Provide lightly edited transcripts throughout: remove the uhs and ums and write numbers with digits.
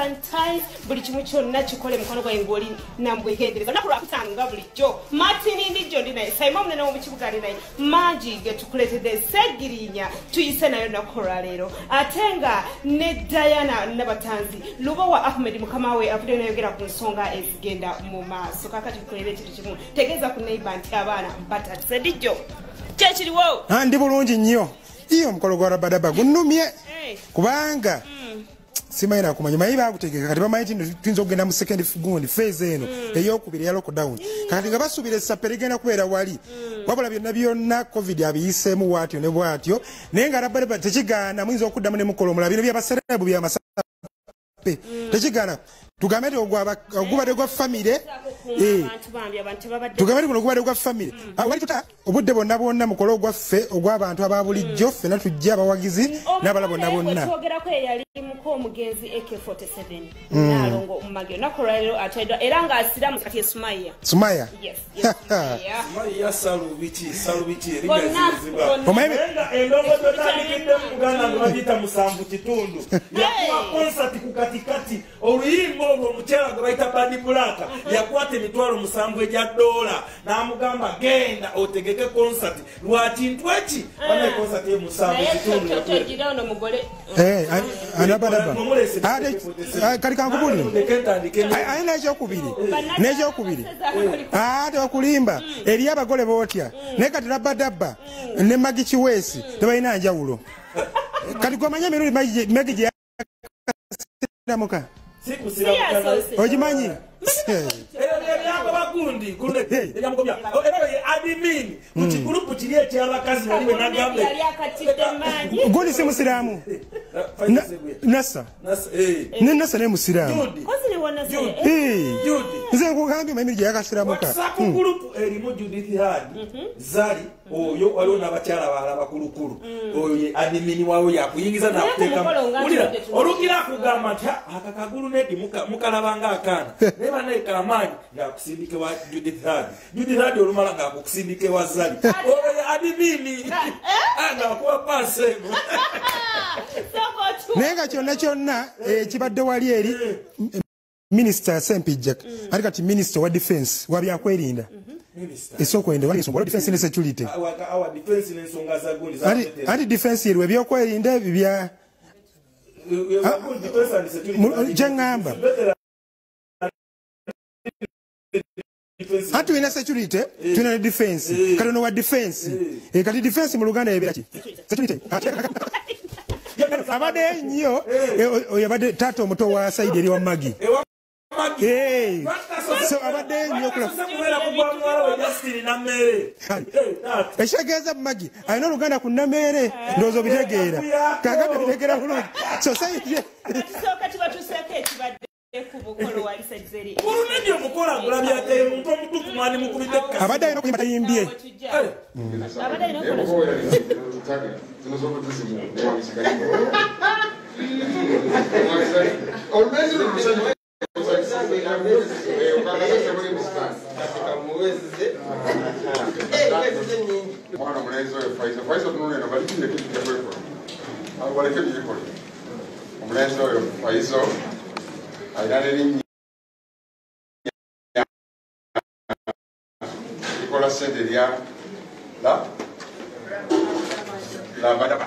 sanitize buli kimu kyonna kikole mukono gwa ngoli nambwegendereza nakulu akutanga bulijjo Martin ndijo ndinaye Simon munene wo mukibuga ndinaye Mangi getukuletedde segirinya tuyise nayo nakola leero atenga ne Diana Nabatanzi Lubawa Ahmed mukamawe avudde nayogera ku nsonga ezigenda mu maaso kakati tukolere kitu kimu tegeza ku neighbor nti abaana batatse ndijo kyekiriwo ndi bulungi nnyo iyo mukolo gwa rabadaba gunnumye kubanga simaina kumanya mayiba akutegeka kati bamanyi nti tuyinza okugenda mu second phase eno ey'okubiri ya lockdown kati nga basubira essappa erigenda kubeera wali wabula byonna byonna covid abiyiseemu bwatyo ne bwatyo naye nga rabadaba tekigaana muyinza okuddamu ne mukola omulala bino byabaserebu byamasape tekigaana tugambe nti ogubadde gwa famire tugambe nti guno ogubadde gwa famire wali tuta obudde bonna bwonna mukolo ogwaffe ogw'abantu aba bulijjo ffenna tujja abawagizi n'abala bonna bonna omugenzi AK47 nalongo mumagyo nakolero atedwa era nga asiramu kati Sumaya Sumaya Sumaya salubiti eringa omayenga endongo totandikidde mu Uganda ngabagita musanvu kitundu yakuwa concert ku katikati oluyimba olwo omukyala gwe bayita Badi Bulaka yakwata emitwalo musanvu egya dola n'amugamba genda otegeke concert lwa kintu eki bana concert ye musanvu kitundu yakugira ono mugole kali kankubuli ayina ekyokubiri ate okulimba eri abagole bootya naye kati rabadabba ne Magi Kiweesi tebalina njawulo kati gwamanya emirundi Magi gye yakasiramuka ogimanyi bagundi admin kuti group kiri ekyabakazi baliwe nagambe gundi si musiramu nasa ne nasa ne musiramu nze nkugambye mayimiri gye yakasiramuka WhatsApp group erimu Judith Hadi Zali oyo waliwo n'abakyala balala bakulukulu oyo admin wawe yakuyingiza nakuteekamu olugira akugamba nti akakagulu nedi mukalabanga akaana neba nekamaanyi ngakusindike wa Judith Hadi olumala ngakukusindike wa Zali oyo admin ngakuwa pasemu naye nga kyonna kibadde wali eri Minister Sempijja ali kati Minister wa Defense wa byakwerinda esokwenda wali nsonga defense ne security our defense n'ensonga za gundi ali defense yeriwe byokwerinda bya jengamba hatu ina security tuna defense kati no wa defense kati defense mu Luganda yebera ki security abade nnyo oyabade tato omuto wa Saidi eri wa Magi so abade nnyo kula eshageza Magi ayina Luganda ku Namere ndozo bitegeera kakati bitegeera bulungi so Saidi kati batuseke ekibadde kubukolo wali sajeri urumedio mukola ngulabya ate muntu omutuku mwani mukubite abade ayina kuyimba tayimbye abade ayina kola Nicola Senderia la Badaba.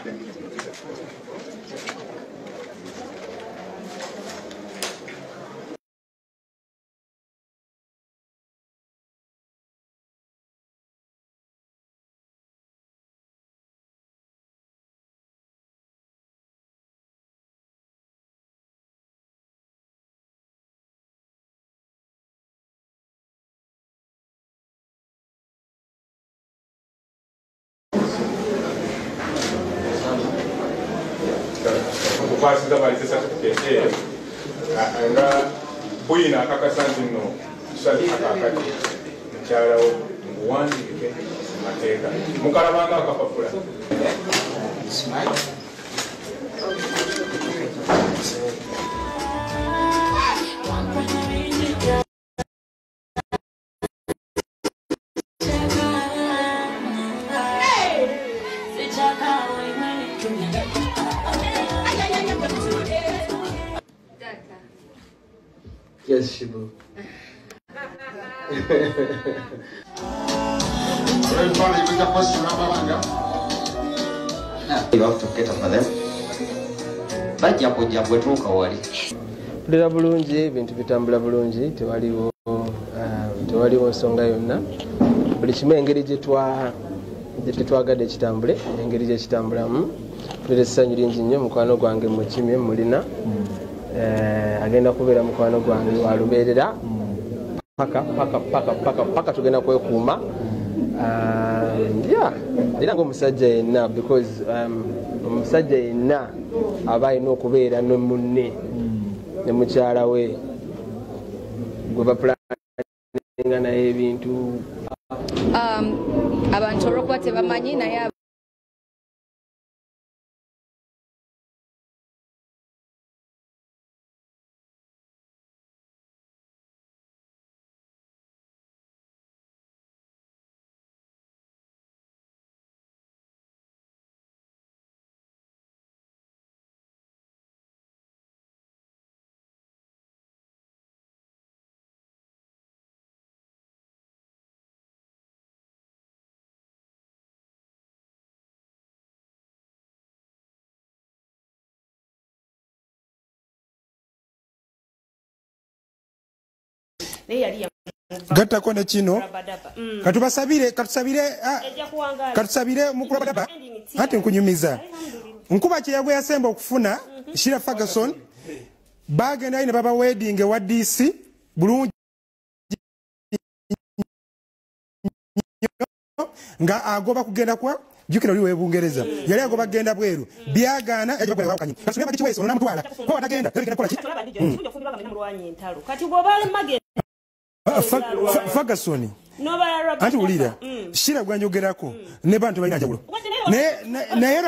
Kupasiza balite certificate nga buyina akakasanti no tusali akakati nkyalawo nguwandike mateeka mukalabanga akapapula Yes, Shibu. Everybody with the question, Ramanga. You have to get over them. Bajja kujja bwe tuuka wali. Mpulira bulungi, ebintu bitambula bulungi, tewaliwo nsonga yonna. Buli kimu engeri gye twagade ekitambule, engeri gye kitambulamu. Mpulira essanyu lingi nnyo, mukwano gwange mukimye mulina. Agenda kubeera mukwano gwange walubeerera. Paka tugenda kwekuuma. Era ng'omusajja yenna, because omusajja yenna aba alina okubeera ne munne ne mukyala we gwe bapulaninga naye ebintu. Abantu olw'okuba tebamanyi naye gattako ne kino katusabire mukulabadaba ate nkunyumiza nkuba kyeyagwe yasemba okufuna Shira Ferguson bagenda ine baba wedding wa DC bulungi nga agoba kugenda kwa jukira liwe Bungereza yali agoba kugenda bweru byagana ejja kwa kanyi kasubira kichweso na mutwala ko atagenda tegenda kola kati bwobale magenda Ferguson anti ulira Shira gwanyogerako ne bantu balina jabulo ne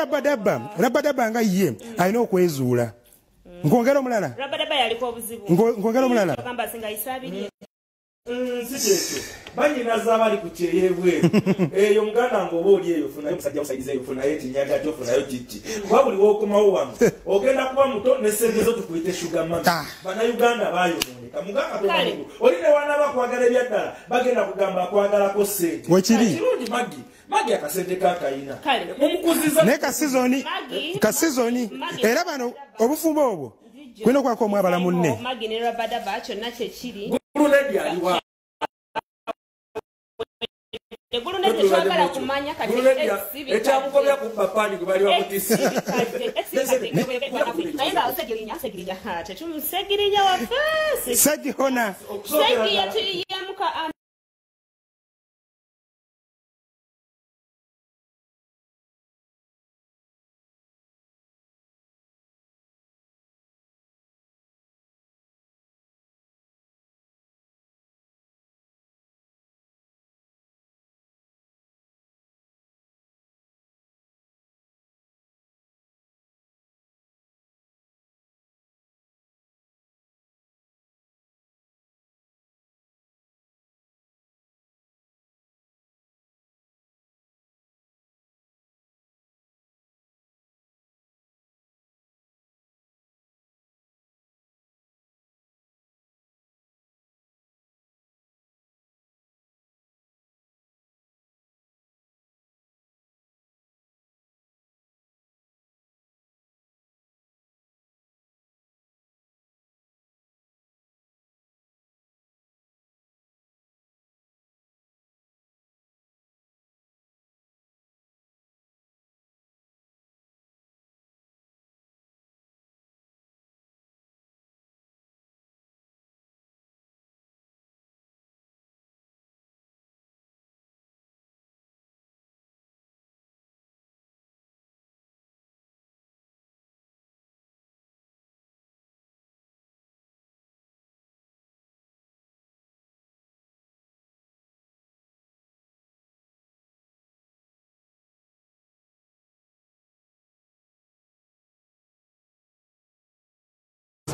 rabadaba nga ye alina okwezuula ngongera omulala rabadaba yaliko obuzibu ngongera omulala kamba singa isabiri Sisi banyina zabali kucheyebwe eyo muganda ngoba oli eyo funa musajja usaidize eyo funa yeti nyanja to funa yo titi wabuli wokomawo wangu ogenda kuba muto ne sengezo tukuite sugar mami bana Uganda bayo monika muganga to mungu oli ne wana bakwagala ebyaddala bagenda kugamba kwagala ko sente wekiri kirungi magi akasente kakaina mumukuziza ne kasizoni era bano obufumbo obwo kwino kwako omwabala munne magi ne rabadaba kyonna kye kiri Bulunedi aliwa Bulunedi twagala kumanya kati ekyamugobya ku papani gwe bali bamutisi naye segirinya tetumusegirinya wafeesi segihona segi yemuka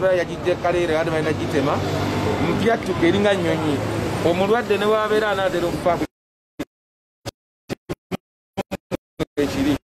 yagidde kaleera ate balina gitema mpyattuka eringa nnyonyi omulwadde ne bwabeera anaatera okufa ekiri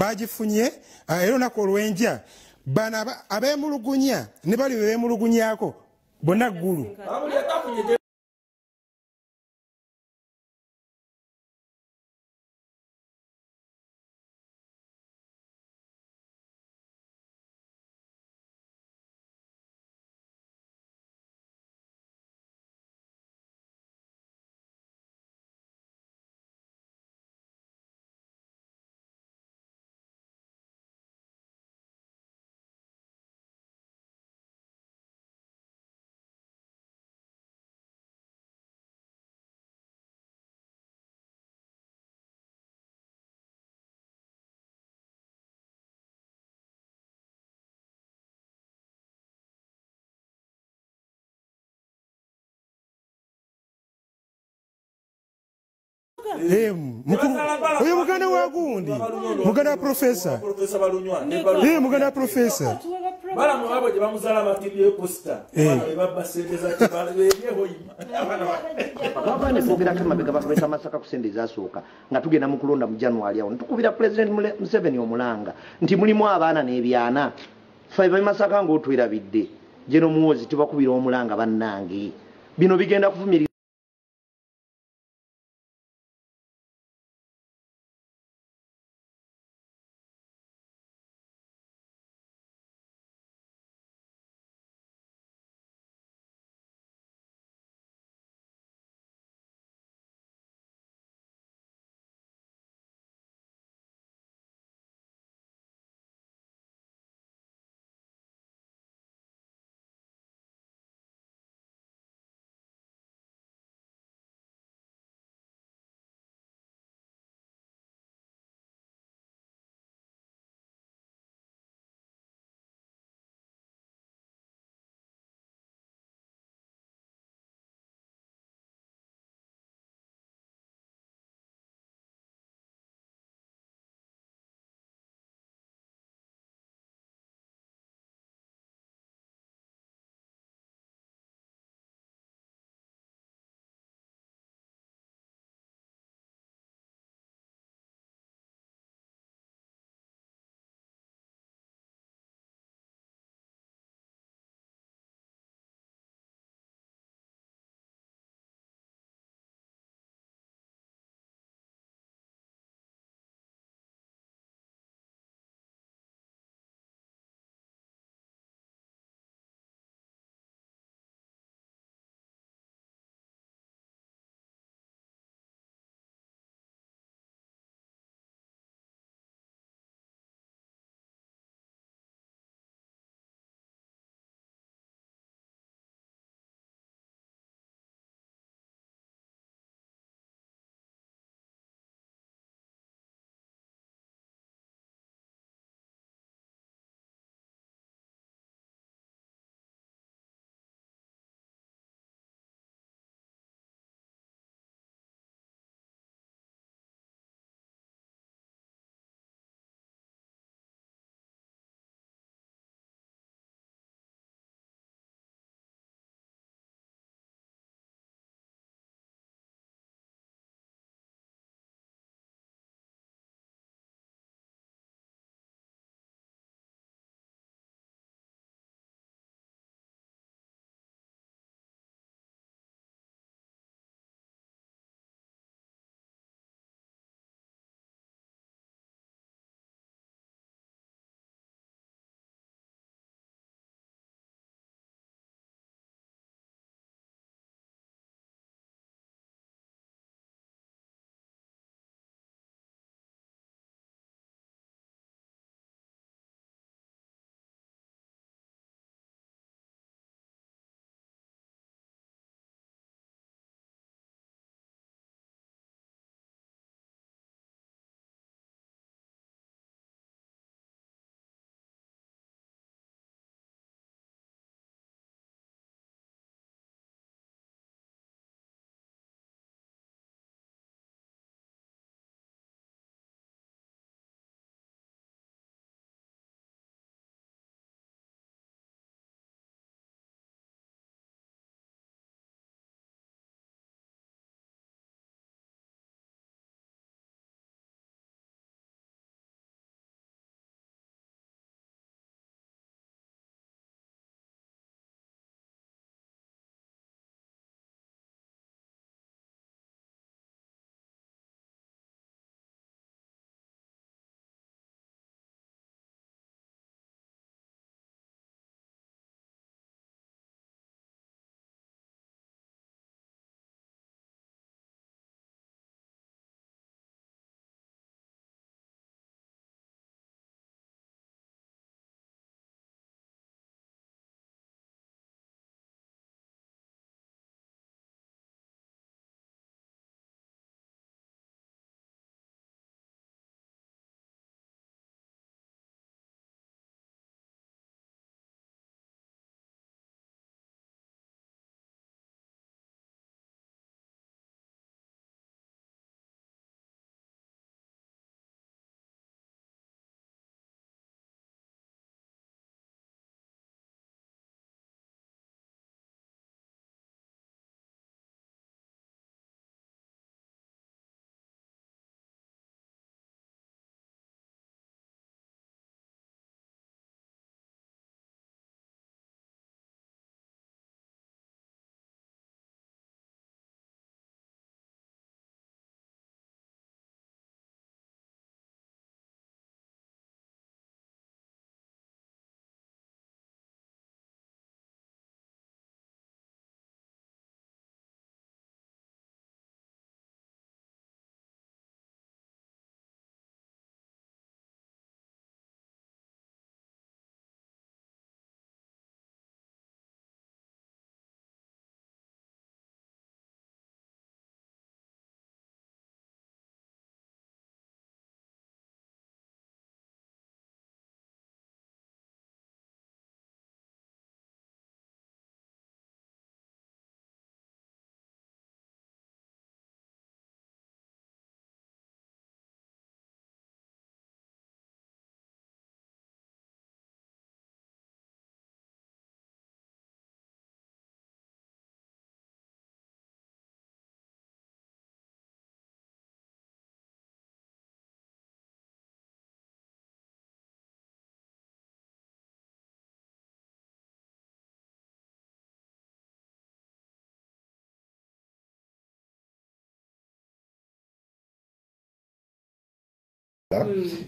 bagifunye era olunaku olw'enkya bano abeemulugunya ne bali beemulugunyako bonna ggulu. Oyo muganda wa gundi muganda profesa muganda profesa balamu abo gye bamuzala batibye posta baba sendeza kibaleyeho abana fogera kama bega bakwesa masaka kusendeza asooka nga tugenda mu kulonda mu January awo tukubira president Museveni omulanga nti mulimu abaana n'ebyana faiba masaka ng'otwerabidde jeno muwozi tubakubira omulanga bannange bino bigenda kuvumira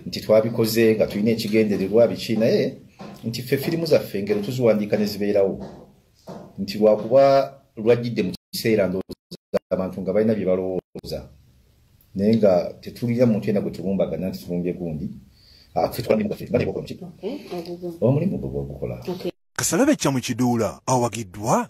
nti twabikoze nga tulina ekigendererwa biki naye nti ffe firimu zaffe engero tuziwandiika ne zibeerawo nti lwakuba lwajjidde mu kiseera ndowooza abantu nga balina bye balowooza naye nga tetulina muntu yena gwe tubumbagana nti tubumbye gundi omulimu gwe gwogukola Kasalabe kya mu Kiduula awagiddwa